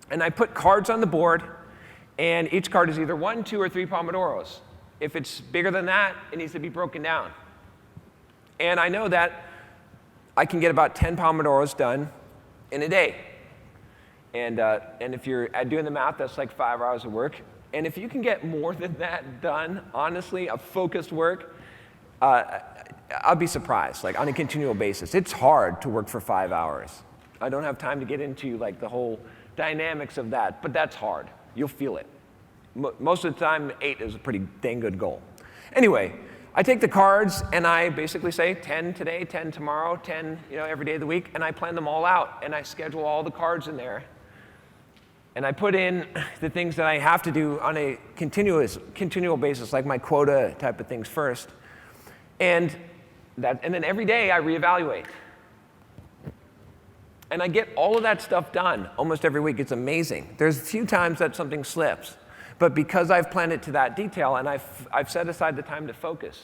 And I put cards on the board, and each card is either 1, 2, or 3 Pomodoros. If it's bigger than that, it needs to be broken down. And I know that I can get about 10 Pomodoros done in a day. And if you're doing the math, that's like 5 hours of work. And if you can get more than that done, honestly, of focused work, I'll be surprised, like on a continual basis. It's hard to work for 5 hours. I don't have time to get into like the whole dynamics of that, but that's hard. You'll feel it. Most of the time, 8 is a pretty dang good goal. Anyway, I take the cards and I basically say 10 today, 10 tomorrow, 10 every day of the week, and I plan them all out, and I schedule all the cards in there. And I put in the things that I have to do on a continual basis, like my quota type of things first. And then every day I reevaluate. And I get all of that stuff done almost every week. It's amazing. There's a few times that something slips. But because I've planned it to that detail and I've set aside the time to focus,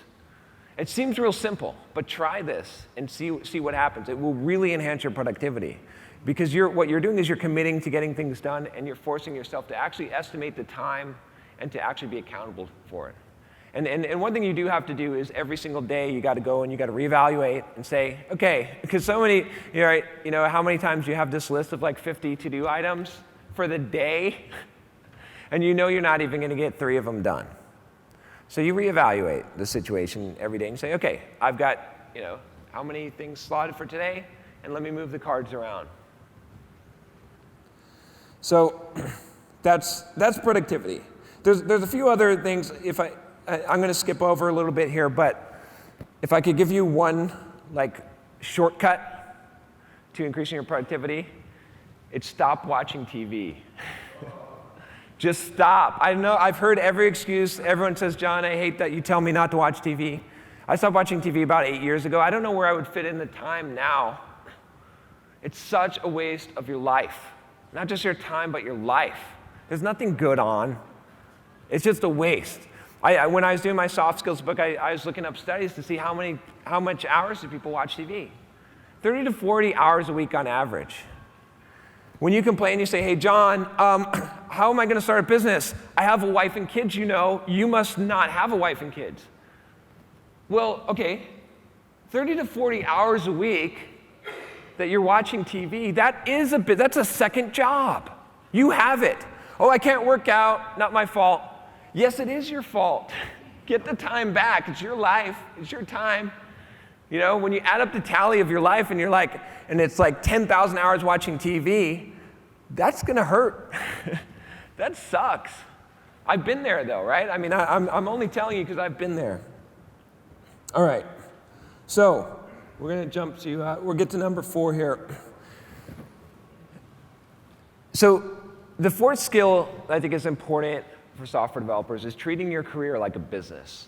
it seems real simple, but try this and see what happens. It will really enhance your productivity. Because what you're doing is you're committing to getting things done, and you're forcing yourself to actually estimate the time and to actually be accountable for it. And one thing you do have to do is every single day you got to go and you got to reevaluate and say, okay, because so many, how many times you have this list of like 50 to-do items for the day, and you're not even going to get 3 of them done. So you reevaluate the situation every day and say, okay, I've got, how many things slotted for today, and let me move the cards around. So that's productivity. There's a few other things. I'm going to skip over a little bit here, but if I could give you one shortcut to increasing your productivity, it's stop watching TV. Just stop. I know I've heard every excuse. Everyone says, John, I hate that you tell me not to watch TV. I stopped watching TV about 8 years ago. I don't know where I would fit in the time now. It's such a waste of your life. Not just your time, but your life. There's nothing good on. It's just a waste. When I was doing my soft skills book, I was looking up studies to see how much hours do people watch TV. 30 to 40 hours a week on average. When you complain, you say, hey, John, how am I going to start a business? I have a wife and kids, you know. You must not have a wife and kids. Well, okay, 30 to 40 hours a week that you're watching TV, that's a second job. You have it. Oh, I can't work out, not my fault. Yes, it is your fault. Get the time back. It's your life. It's your time. You know, when you add up the tally of your life and it's like 10,000 hours watching TV, that's gonna hurt. That sucks. I've been there though, right? I mean, I'm only telling you because I've been there. All right, so we're gonna jump to, we'll get to number 4 here. So the 4th skill I think is important for software developers is treating your career like a business.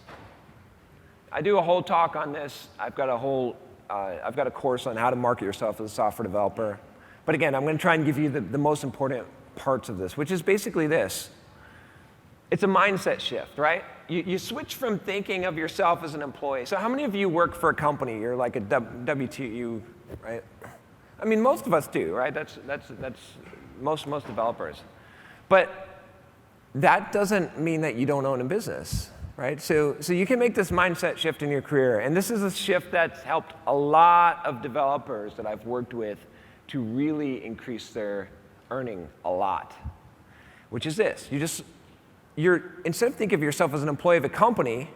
I do a whole talk on this. I've got a course on how to market yourself as a software developer. But again, I'm going to try and give you the most important parts of this, which is basically this. It's a mindset shift, right? You switch from thinking of yourself as an employee. So how many of you work for a company? You're like a W-2, right? I mean, most of us do, right? That's most developers. But that doesn't mean that you don't own a business. Right? So you can make this mindset shift in your career. And this is a shift that's helped a lot of developers that I've worked with to really increase their earning a lot, which is this. Instead of thinking of yourself as an employee of a company,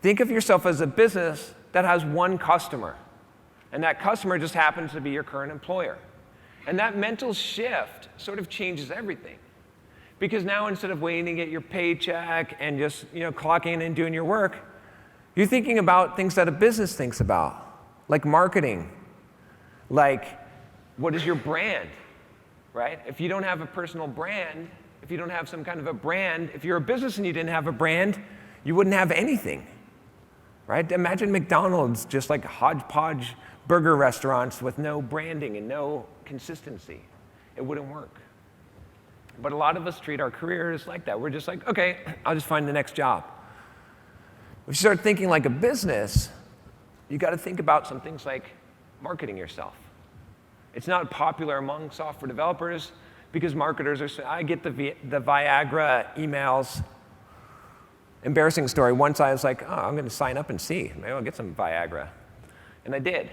think of yourself as a business that has one customer. And that customer just happens to be your current employer. And that mental shift sort of changes everything. Because now instead of waiting to get your paycheck and just clocking in and doing your work, you're thinking about things that a business thinks about, like marketing, like what is your brand, right? If you don't have a personal brand, if you don't have some kind of a brand, if you're a business and you didn't have a brand, you wouldn't have anything, right? Imagine McDonald's just like hodgepodge burger restaurants with no branding and no consistency. It wouldn't work. But a lot of us treat our careers like that. We're just like, okay, I'll just find the next job. If you start thinking like a business, you got to think about some things like marketing yourself. It's not popular among software developers because marketers are, I get the Viagra emails. Embarrassing story. Once I was like, oh, I'm going to sign up and see. Maybe I'll get some Viagra. And I did.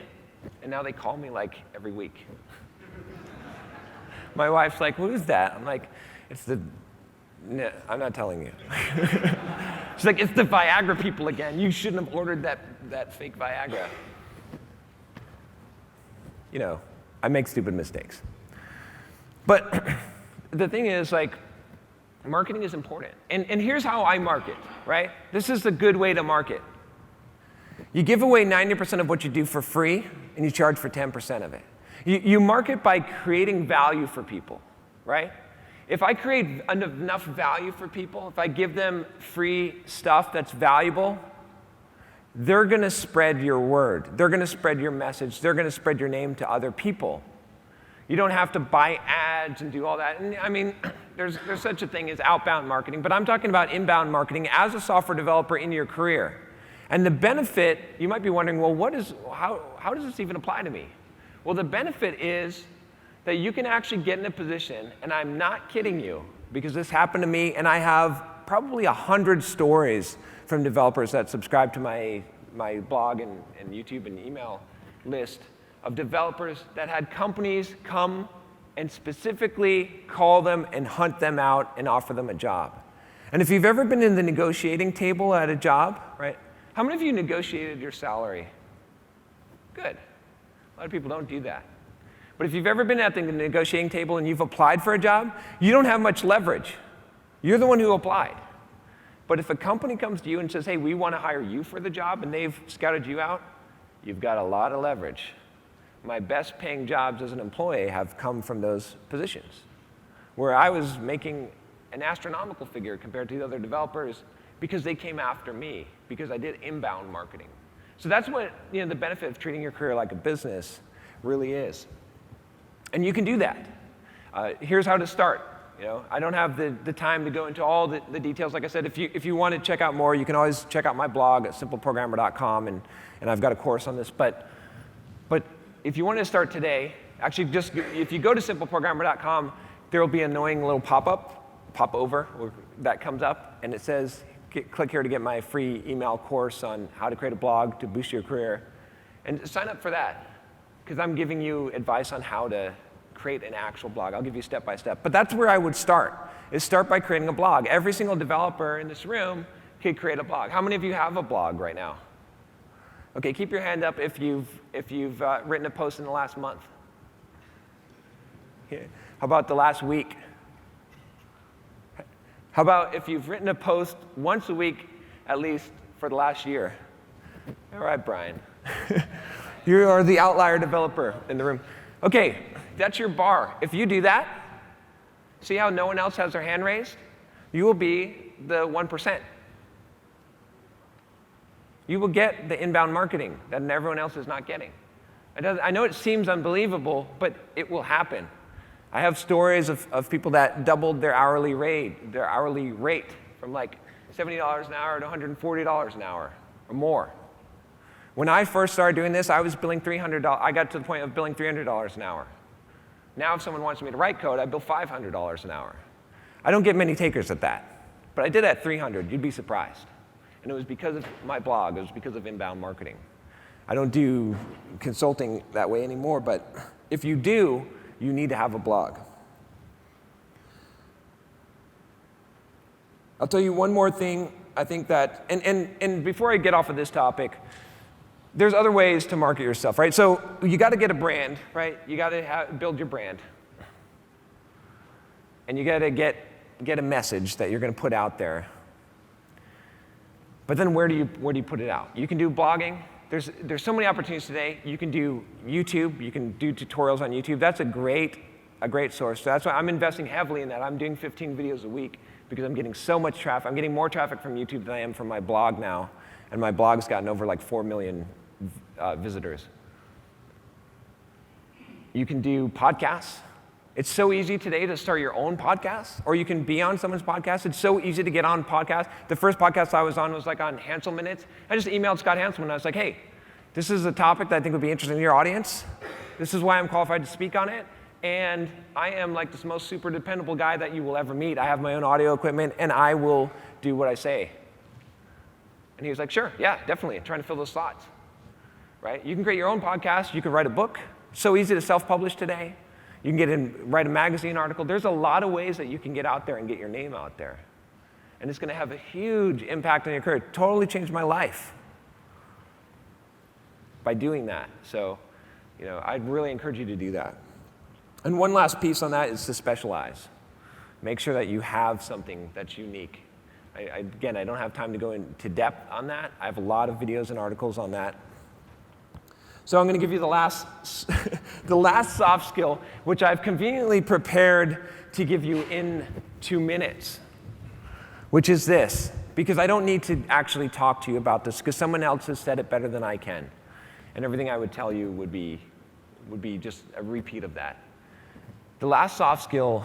And now they call me like every week. My wife's like, what is that? I'm like, no, I'm not telling you. She's like, it's the Viagra people again. You shouldn't have ordered that fake Viagra. I make stupid mistakes. But the thing is, like, marketing is important. And here's how I market, right? This is a good way to market. You give away 90% of what you do for free, and you charge for 10% of it. You market by creating value for people, right? If I create enough value for people, if I give them free stuff that's valuable, they're going to spread your word. They're going to spread your message. They're going to spread your name to other people. You don't have to buy ads and do all that. And I mean, there's such a thing as outbound marketing, but I'm talking about inbound marketing as a software developer in your career. And the benefit, you might be wondering, well, how does this even apply to me? Well, the benefit is that you can actually get in a position, and I'm not kidding you, because this happened to me, and I have probably 100 stories from developers that subscribe to my blog and YouTube and email list of developers that had companies come and specifically call them and hunt them out and offer them a job. And if you've ever been in the negotiating table at a job, right? How many of you negotiated your salary? Good. A lot of people don't do that. But if you've ever been at the negotiating table and you've applied for a job, you don't have much leverage. You're the one who applied. But if a company comes to you and says, hey, we want to hire you for the job, and they've scouted you out, you've got a lot of leverage. My best paying jobs as an employee have come from those positions, where I was making an astronomical figure compared to the other developers because they came after me, because I did inbound marketing. So that's what the benefit of treating your career like a business really is. And you can do that. Here's how to start. I don't have the time to go into all the details. Like I said, if you want to check out more, you can always check out my blog at simpleprogrammer.com, and I've got a course on this. But if you want to start today, actually just if you go to simpleprogrammer.com, there will be an annoying little pop over that comes up, and it says, click here to get my free email course on how to create a blog to boost your career. And sign up for that, because I'm giving you advice on how to create an actual blog. I'll give you step by step. But that's where I would start, is start by creating a blog. Every single developer in this room could create a blog. How many of you have a blog right now? Okay, keep your hand up if you've written a post in the last month. Yeah. How about the last week? How about if you've written a post once a week, at least for the last year? All right, Brian. You are the outlier developer in the room. Okay, that's your bar. If you do that, see how no one else has their hand raised? You will be the 1%. You will get the inbound marketing that everyone else is not getting. I know it seems unbelievable, but it will happen. I have stories of people that doubled their hourly rate from like $70 an hour to $140 an hour or more. When I first started doing this, I was billing $300. I got to the point of billing $300 an hour. Now if someone wants me to write code, I bill $500 an hour. I don't get many takers at that, but I did at $300. You'd be surprised. And it was because of my blog. It was because of inbound marketing. I don't do consulting that way anymore, but if you do, you need to have a blog. I'll tell you one more thing. I think that, and before I get off of this topic, there's other ways to market yourself, right? So you got to get a brand, right? You got to build your brand. And you got to get a message that you're going to put out there. But then where do you put it out? You can do blogging. There's so many opportunities today. You can do YouTube. You can do tutorials on YouTube. That's a great source. So that's why I'm investing heavily in that. I'm doing 15 videos a week because I'm getting so much traffic. I'm getting more traffic from YouTube than I am from my blog now. And my blog's gotten over like 4 million visitors. You can do podcasts. It's so easy today to start your own podcast, or you can be on someone's podcast. It's so easy to get on podcasts. The first podcast I was on was like on Hansel Minutes. I just emailed Scott Hanselman, and I was like, hey, this is a topic that I think would be interesting to your audience. This is why I'm qualified to speak on it. And I am like this most super dependable guy that you will ever meet. I have my own audio equipment, and I will do what I say. And he was like, sure, yeah, definitely. I'm trying to fill those slots. Right? You can create your own podcast. You can write a book. So easy to self-publish today. You can write a magazine article. There's a lot of ways that you can get out there and get your name out there. And it's going to have a huge impact on your career. It totally changed my life by doing that. So, I'd really encourage you to do that. And one last piece on that is to specialize. Make sure that you have something that's unique. Again, I don't have time to go into depth on that. I have a lot of videos and articles on that. So I'm going to give you the last soft skill, which I've conveniently prepared to give you in 2 minutes, which is this, because I don't need to actually talk to you about this, because someone else has said it better than I can, and everything I would tell you would be just a repeat of that. The last soft skill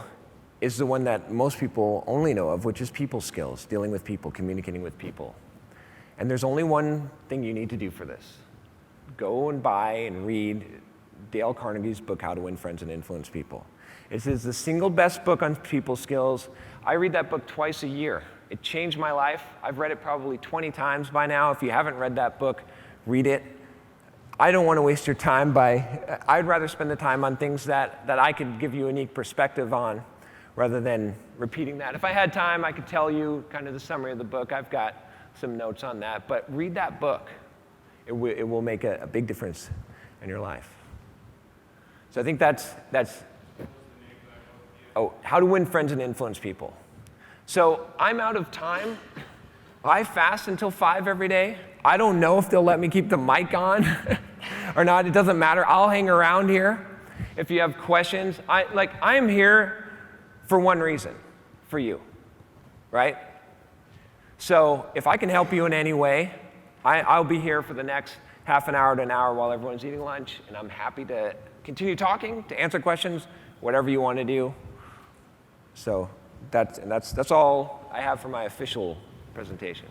is the one that most people only know of, which is people skills, dealing with people, communicating with people. And there's only one thing you need to do for this. Go and buy and read Dale Carnegie's book, How to Win Friends and Influence People. It is the single best book on people skills. I read that book twice a year. It changed my life. I've read it probably 20 times by now. If you haven't read that book, read it. I don't want to waste your time I'd rather spend the time on things that I could give you a unique perspective on rather than repeating that. If I had time, I could tell you kind of the summary of the book. I've got some notes on that, but read that book. It will make a big difference in your life. So I think that's How to Win Friends and Influence People. So I'm out of time. I fast until 5 every day. I don't know if they'll let me keep the mic on or not. It doesn't matter. I'll hang around here. If you have questions, I'm here for one reason, for you, right? So if I can help you in any way, I'll be here for the next half an hour to an hour while everyone's eating lunch, and I'm happy to continue talking, to answer questions, whatever you want to do. So that's all I have for my official presentation.